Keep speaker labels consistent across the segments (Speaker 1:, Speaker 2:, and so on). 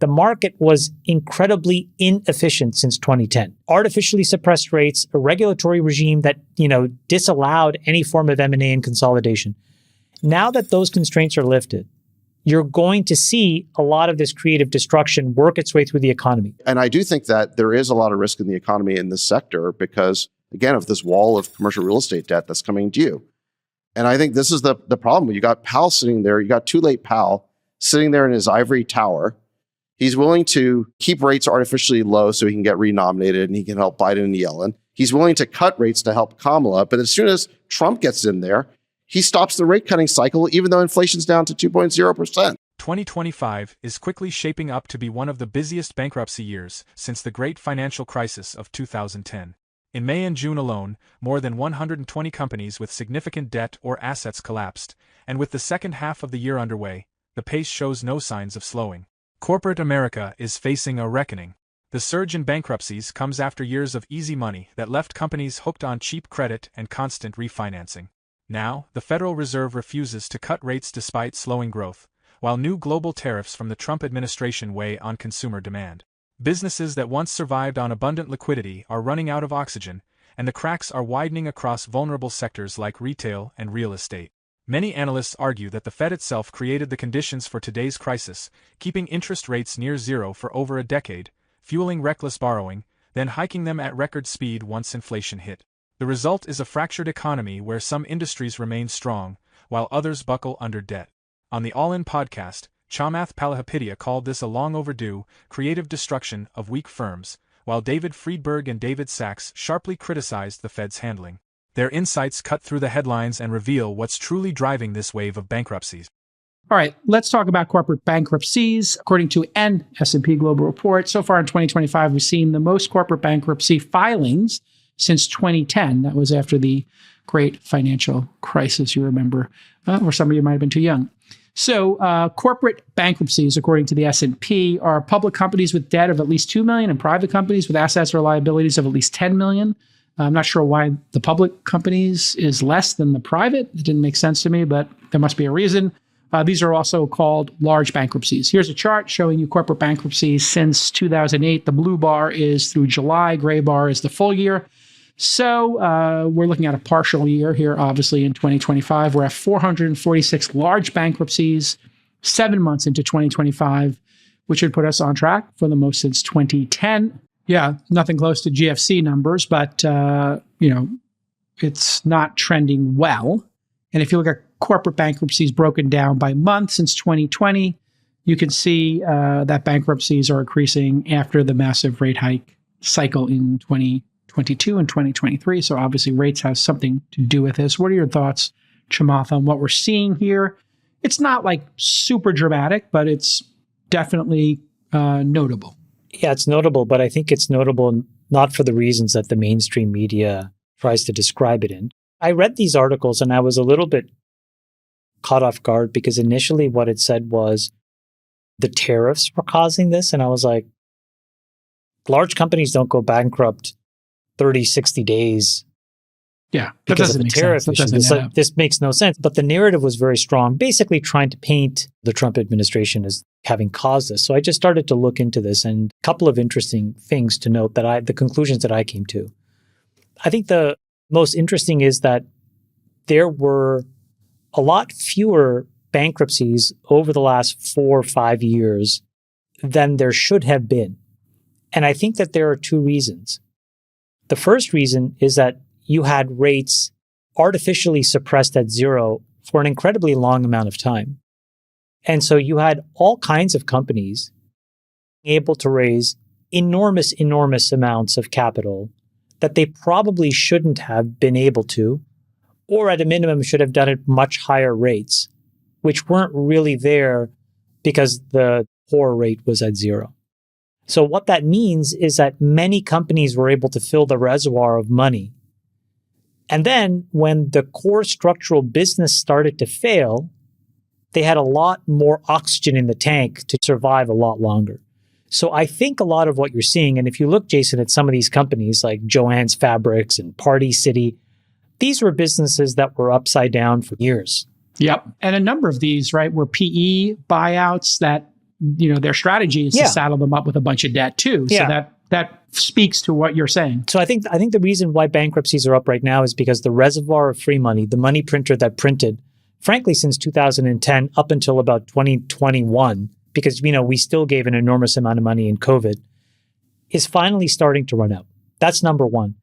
Speaker 1: the market was incredibly inefficient since 2010. Artificially suppressed rates, a regulatory regime that, disallowed any form of M&A and consolidation. Now that those constraints are lifted, you're going to see a lot of this creative destruction work its way through the economy.
Speaker 2: And I do think that there is a lot of risk in the economy in this sector because, again, of this wall of commercial real estate debt that's coming due. And I think this is the problem. You got Powell sitting there, you got too late Powell sitting there in his ivory tower. He's willing to keep rates artificially low so he can get renominated and he can help Biden and Yellen. He's willing to cut rates to help Kamala. But as soon as Trump gets in there, he stops the rate cutting cycle, even though inflation's down to 2.0%.
Speaker 3: 2025 is quickly shaping up to be one of the busiest bankruptcy years since the great financial crisis of 2010. In May and June alone, more than 120 companies with significant debt or assets collapsed, and with the second half of the year underway, the pace shows no signs of slowing. Corporate America is facing a reckoning. The surge in bankruptcies comes after years of easy money that left companies hooked on cheap credit and constant refinancing. Now, the Federal Reserve refuses to cut rates despite slowing growth, while new global tariffs from the Trump administration weigh on consumer demand. Businesses that once survived on abundant liquidity are running out of oxygen, and the cracks are widening across vulnerable sectors like retail and real estate. Many analysts argue that the Fed itself created the conditions for today's crisis, keeping interest rates near zero for over a decade, fueling reckless borrowing, then hiking them at record speed once inflation hit. The result is a fractured economy where some industries remain strong, while others buckle under debt. On the All In podcast, Chamath Palihapitiya called this a long overdue, creative destruction of weak firms, while David Friedberg and David Sachs sharply criticized the Fed's handling. Their insights cut through the headlines and reveal what's truly driving this wave of bankruptcies.
Speaker 4: All right, let's talk about corporate bankruptcies. According to an S&P Global report, so far in 2025, we've seen the most corporate bankruptcy filings since 2010. That was after the great financial crisis, you remember, or some of you might have been too young. So corporate bankruptcies, according to the S&P, are public companies with debt of at least $2 million and private companies with assets or liabilities of at least $10 million. I'm not sure why the public companies is less than the private. It didn't make sense to me, but there must be a reason. These are also called large bankruptcies. Here's a chart showing you corporate bankruptcies since 2008. The blue bar is through July, gray bar is the full year. So we're looking at a partial year here, obviously, in 2025. We're at 446 large bankruptcies, 7 months into 2025, which would put us on track for the most since 2010. Yeah, nothing close to GFC numbers, but, it's not trending well. And if you look at corporate bankruptcies broken down by month since 2020, you can see that bankruptcies are increasing after the massive rate hike cycle in 2022 and 2023. So obviously rates have something to do with this. What are your thoughts, Chamath, on what we're seeing here? It's not like super dramatic, but it's definitely notable.
Speaker 1: Yeah, it's notable, but I think it's notable not for the reasons that the mainstream media tries to describe it in. I read these articles and I was a little bit caught off guard because initially what it said was the tariffs were causing this. And I was like, large companies don't go bankrupt 30, 60 days.
Speaker 4: Yeah,
Speaker 1: because of the tariff issue. This makes no sense. But the narrative was very strong, basically trying to paint the Trump administration as having caused this. So I just started to look into this, and a couple of interesting things to note the conclusions that I came to. I think the most interesting is that there were a lot fewer bankruptcies over the last 4 or 5 years than there should have been. And I think that there are two reasons. The first reason is that you had rates artificially suppressed at zero for an incredibly long amount of time. And so you had all kinds of companies able to raise enormous amounts of capital that they probably shouldn't have been able to, or at a minimum should have done at much higher rates, which weren't really there because the core rate was at zero. So what that means is that many companies were able to fill the reservoir of money. And then when the core structural business started to fail, they had a lot more oxygen in the tank to survive a lot longer. So I think a lot of what you're seeing, and if you look, Jason, at some of these companies like Joann's Fabrics and Party City, these were businesses that were upside down for years.
Speaker 4: Yep. And a number of these, right, were PE buyouts that their strategy is to saddle them up with a bunch of debt too. So that speaks to what you're saying.
Speaker 1: So I think the reason why bankruptcies are up right now is because the reservoir of free money, the money printer that printed, frankly, since 2010 up until about 2021, because we still gave an enormous amount of money in COVID, is finally starting to run out. That's number one.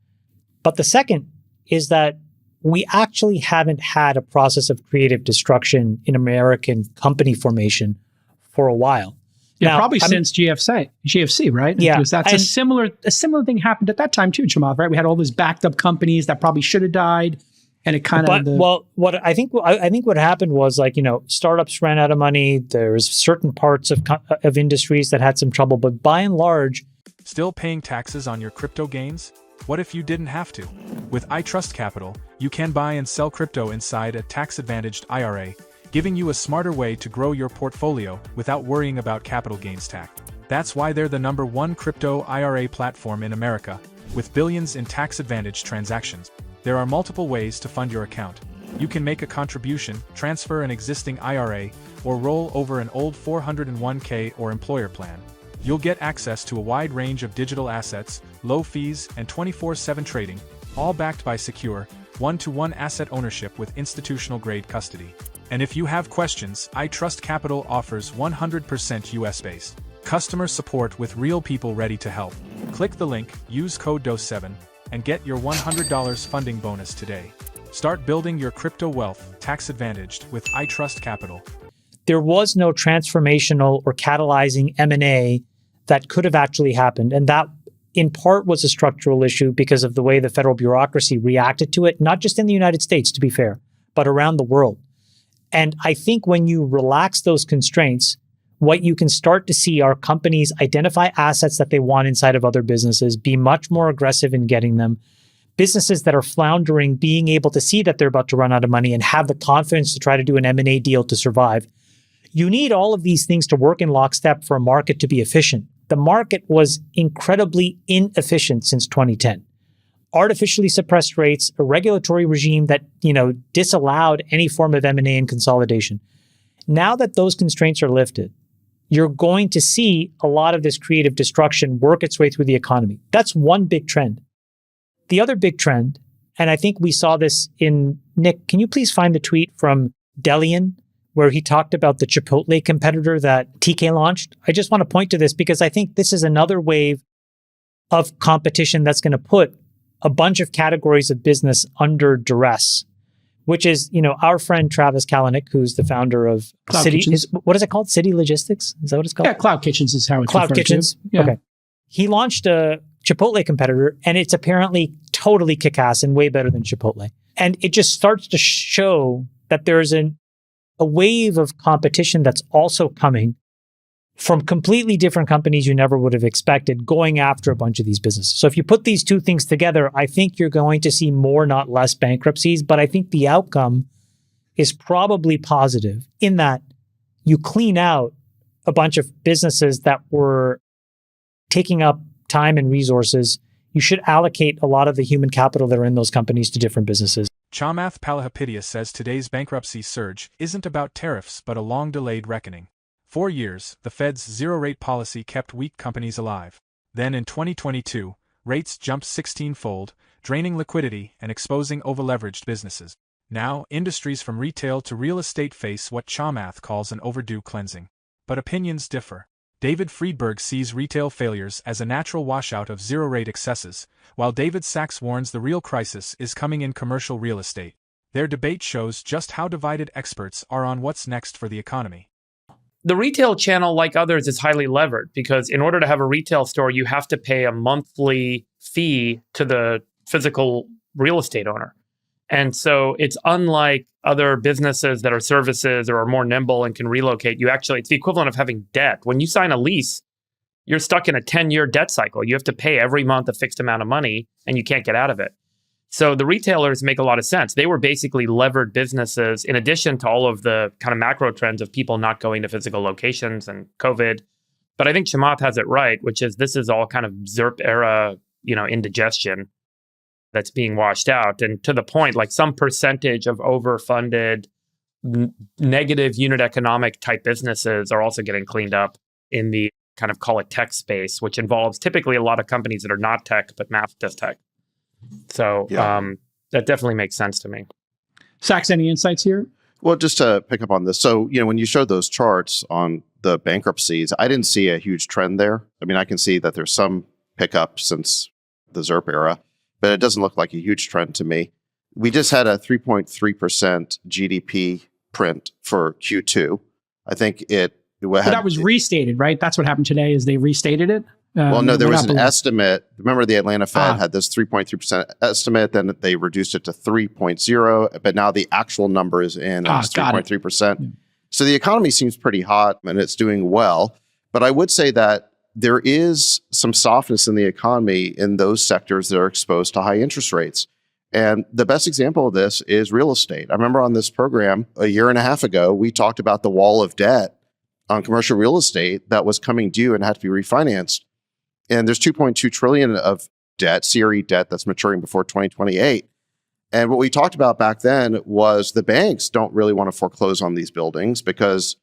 Speaker 1: But the second is that we actually haven't had a process of creative destruction in American company formation for a while.
Speaker 4: Yeah, probably since GFC, right?
Speaker 1: Yeah.
Speaker 4: Because that's a similar thing happened at that time too, Chamath, right? We had all those backed up companies that probably should have died. And it kind of...
Speaker 1: what I think what happened was startups ran out of money. There's certain parts of industries that had some trouble, but by and large...
Speaker 3: Still paying taxes on your crypto gains? What if you didn't have to? With ITrust Capital, you can buy and sell crypto inside a tax-advantaged IRA, giving you a smarter way to grow your portfolio without worrying about capital gains tax. That's why they're the #1 crypto IRA platform in America, with billions in tax-advantaged transactions. There are multiple ways to fund your account. You can make a contribution, transfer an existing IRA, or roll over an old 401k or employer plan. You'll get access to a wide range of digital assets, low fees, and 24/7 trading, all backed by secure, one-to-one asset ownership with institutional-grade custody. And if you have questions, ITrust Capital offers 100% US-based customer support with real people ready to help. Click the link, use code DOSE7, and get your $100 funding bonus today. Start building your crypto wealth, tax-advantaged, with ITrust Capital.
Speaker 1: There was no transformational or catalyzing M&A that could have actually happened. And that, in part, was a structural issue because of the way the federal bureaucracy reacted to it, not just in the United States, to be fair, but around the world. And I think when you relax those constraints, what you can start to see are companies identify assets that they want inside of other businesses, be much more aggressive in getting them. Businesses that are floundering, being able to see that they're about to run out of money and have the confidence to try to do an M&A deal to survive. You need all of these things to work in lockstep for a market to be efficient. The market was incredibly inefficient since 2010. Artificially suppressed rates, a regulatory regime that, disallowed any form of M&A and consolidation. Now that those constraints are lifted, you're going to see a lot of this creative destruction work its way through the economy. That's one big trend. The other big trend, and I think we saw this in, Nick, can you please find the tweet from Delian, where he talked about the Chipotle competitor that TK launched? I just want to point to this because I think this is another wave of competition that's going to put a bunch of categories of business under duress, which is, our friend Travis Kalanick, who's the founder of City. What is it called? City Logistics? Is that what it's called?
Speaker 4: Yeah, Cloud Kitchens is how it's
Speaker 1: Cloud Kitchens.
Speaker 4: Yeah.
Speaker 1: Okay. He launched a Chipotle competitor, and it's apparently totally kick-ass and way better than Chipotle. And it just starts to show that there's a wave of competition that's also coming from completely different companies you never would have expected going after a bunch of these businesses. So if you put these two things together, I think you're going to see more, not less, bankruptcies. But I think the outcome is probably positive in that you clean out a bunch of businesses that were taking up time and resources. You should allocate a lot of the human capital that are in those companies to different businesses.
Speaker 3: Chamath Palihapitiya says today's bankruptcy surge isn't about tariffs but a long-delayed reckoning. 4 years, the Fed's zero-rate policy kept weak companies alive. Then in 2022, rates jumped 16-fold, draining liquidity and exposing overleveraged businesses. Now, industries from retail to real estate face what Chamath calls an overdue cleansing. But opinions differ. David Friedberg sees retail failures as a natural washout of zero-rate excesses, while David Sachs warns the real crisis is coming in commercial real estate. Their debate shows just how divided experts are on what's next for the economy.
Speaker 5: The retail channel, like others, is highly levered because in order to have a retail store, you have to pay a monthly fee to the physical real estate owner. And so it's unlike other businesses that are services or are more nimble and can relocate. It's the equivalent of having debt. When you sign a lease, you're stuck in a 10-year debt cycle. You have to pay every month a fixed amount of money and you can't get out of it. So the retailers make a lot of sense. They were basically levered businesses in addition to all of the kind of macro trends of people not going to physical locations and COVID. But I think Chamath has it right, which is this is all kind of ZERP era, indigestion that's being washed out. And to the point, like some percentage of overfunded, negative unit economic type businesses are also getting cleaned up. in the kind of call it tech space, which involves typically a lot of companies that are not tech, but math does tech. So that definitely makes sense to me.
Speaker 4: Sachs, any insights here?
Speaker 2: Well, just to pick up on this. So, when you showed those charts on the bankruptcies, I didn't see a huge trend there. I mean, I can see that there's some pickup since the ZIRP era, but it doesn't look like a huge trend to me. We just had a 3.3% GDP print for Q2. I think
Speaker 4: but that was restated, right? That's what happened today is they restated it.
Speaker 2: Well, no, there was an estimate. Remember the Atlanta Fed had this 3.3% estimate, then they reduced it to 3.0, but now the actual number is in 3.3%. So the economy seems pretty hot and it's doing well. But I would say that there is some softness in the economy in those sectors that are exposed to high interest rates. And the best example of this is real estate. I remember on this program a year and a half ago, we talked about the wall of debt on commercial real estate that was coming due and had to be refinanced. And there's 2.2 trillion of debt, CRE debt that's maturing before 2028. And what we talked about back then was the banks don't really want to foreclose on these buildings because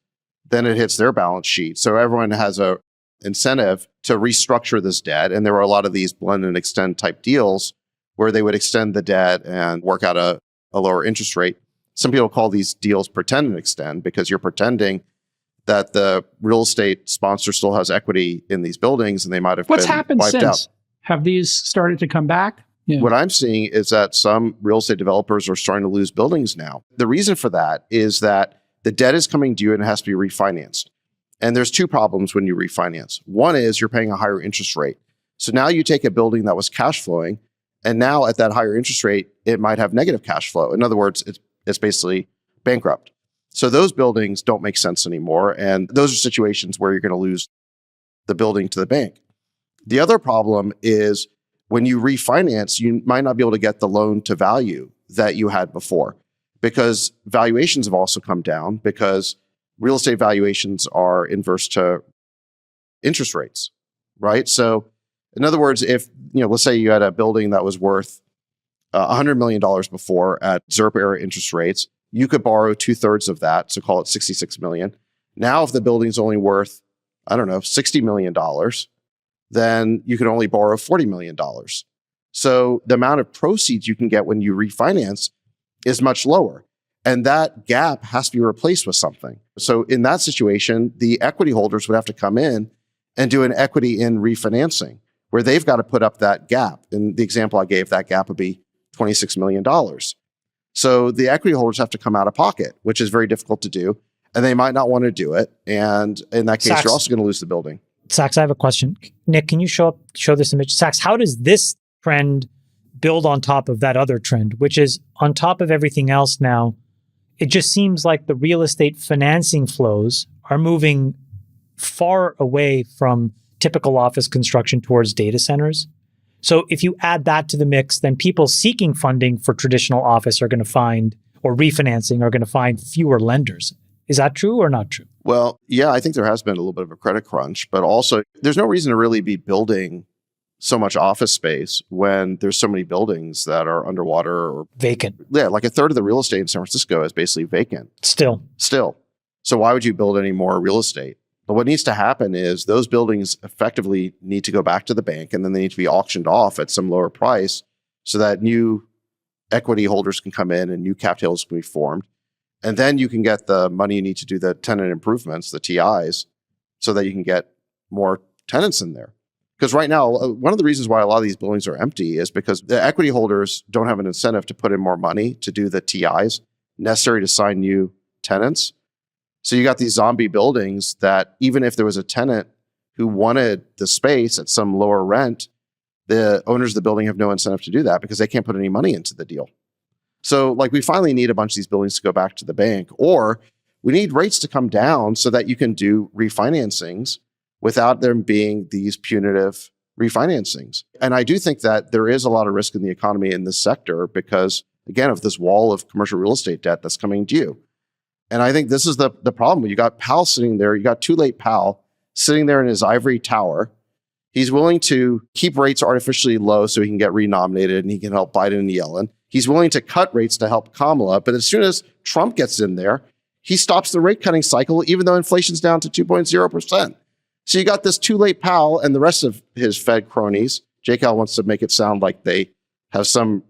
Speaker 2: then it hits their balance sheet. So everyone has a incentive to restructure this debt. And there were a lot of these blend and extend type deals where they would extend the debt and work out a lower interest rate. Some people call these deals pretend and extend because you're pretending that the real estate sponsor still has equity in these buildings and they might have
Speaker 4: What's
Speaker 2: been
Speaker 4: happened
Speaker 2: wiped
Speaker 4: since?
Speaker 2: out.
Speaker 4: Have these started to come back? Yeah.
Speaker 2: What I'm seeing is that some real estate developers are starting to lose buildings now. The reason for that is that the debt is coming due and it has to be refinanced. And there's two problems when you refinance. One is you're paying a higher interest rate. So now you take a building that was cash flowing, and now at that higher interest rate, it might have negative cash flow. In other words, it's basically bankrupt. So those buildings don't make sense anymore. And those are situations where you're going to lose the building to the bank. The other problem is when you refinance, you might not be able to get the loan to value that you had before because valuations have also come down because real estate valuations are inverse to interest rates, right? So in other words, if, let's say you had a building that was worth $100 million before at ZIRP era interest rates, you could borrow 2/3 of that, so call it $66 million. Now, if the building's only worth, $60 million, then you can only borrow $40 million. So the amount of proceeds you can get when you refinance is much lower. And that gap has to be replaced with something. So in that situation, the equity holders would have to come in and do an equity in refinancing where they've got to put up that gap. In the example I gave, that gap would be $26 million. So the equity holders have to come out of pocket, which is very difficult to do. And they might not want to do it. And in that case, you're also going to lose the building.
Speaker 1: Sachs, I have a question. Nick, can you show this image? Sachs, how does this trend build on top of that other trend, which is on top of everything else now? It just seems like the real estate financing flows are moving far away from typical office construction towards data centers. So if you add that to the mix, then people seeking funding for traditional office are going to find, or refinancing are going to find fewer lenders. Is that true or not true?
Speaker 2: Well, yeah, I think there has been a little bit of a credit crunch, but also there's no reason to really be building so much office space when there's so many buildings that are underwater or
Speaker 1: vacant.
Speaker 2: Yeah, like a third of the real estate in San Francisco is basically vacant.
Speaker 1: Still.
Speaker 2: So why would you build any more real estate? But what needs to happen is those buildings effectively need to go back to the bank and then they need to be auctioned off at some lower price so that new equity holders can come in and new cap tables can be formed. And then you can get the money you need to do the tenant improvements, the TIs, so that you can get more tenants in there. Because right now, one of the reasons why a lot of these buildings are empty is because the equity holders don't have an incentive to put in more money to do the TIs necessary to sign new tenants. So you got these zombie buildings that even if there was a tenant who wanted the space at some lower rent, the owners of the building have no incentive to do that because they can't put any money into the deal. So we finally need a bunch of these buildings to go back to the bank, or we need rates to come down so that you can do refinancings without them being these punitive refinancings. And I do think that there is a lot of risk in the economy in this sector because, again, of this wall of commercial real estate debt that's coming due. And I think this is the problem. You got Powell sitting there, you got too late Powell sitting there in his ivory tower. He's willing to keep rates artificially low so he can get renominated and he can help Biden and Yellen. He's willing to cut rates to help Kamala. But as soon as Trump gets in there, he stops the rate cutting cycle, even though inflation's down to 2.0%. So you got this too late Powell and the rest of his Fed cronies. JCal wants to make it sound like they have some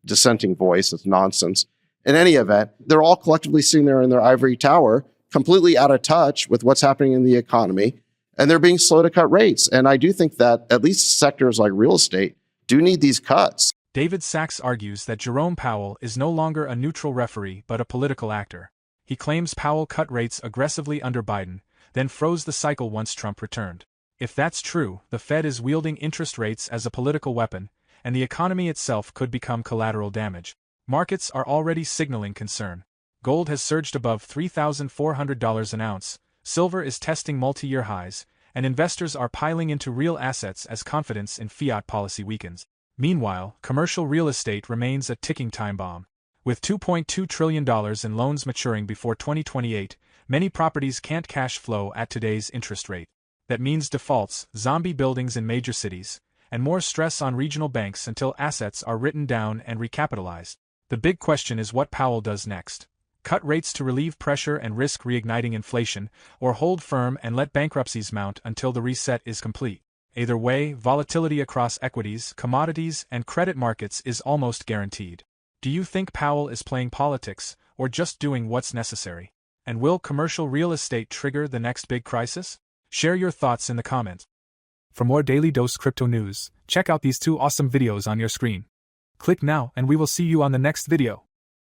Speaker 2: dissenting voice. It's nonsense. In any event, they're all collectively sitting there in their ivory tower, completely out of touch with what's happening in the economy, and they're being slow to cut rates. And I do think that at least sectors like real estate do need these cuts.
Speaker 3: David Sachs argues that Jerome Powell is no longer a neutral referee but a political actor. He claims Powell cut rates aggressively under Biden, then froze the cycle once Trump returned. If that's true, the Fed is wielding interest rates as a political weapon, and the economy itself could become collateral damage. Markets are already signaling concern. Gold has surged above $3,400 an ounce, silver is testing multi-year highs, and investors are piling into real assets as confidence in fiat policy weakens. Meanwhile, commercial real estate remains a ticking time bomb. With $2.2 trillion in loans maturing before 2028, many properties can't cash flow at today's interest rate. That means defaults, zombie buildings in major cities, and more stress on regional banks until assets are written down and recapitalized. The big question is what Powell does next. Cut rates to relieve pressure and risk reigniting inflation, or hold firm and let bankruptcies mount until the reset is complete. Either way, volatility across equities, commodities, and credit markets is almost guaranteed. Do you think Powell is playing politics, or just doing what's necessary? And will commercial real estate trigger the next big crisis? Share your thoughts in the comments. For more Daily Dose Crypto news, check out these 2 awesome videos on your screen. Click now and we will see you on the next video.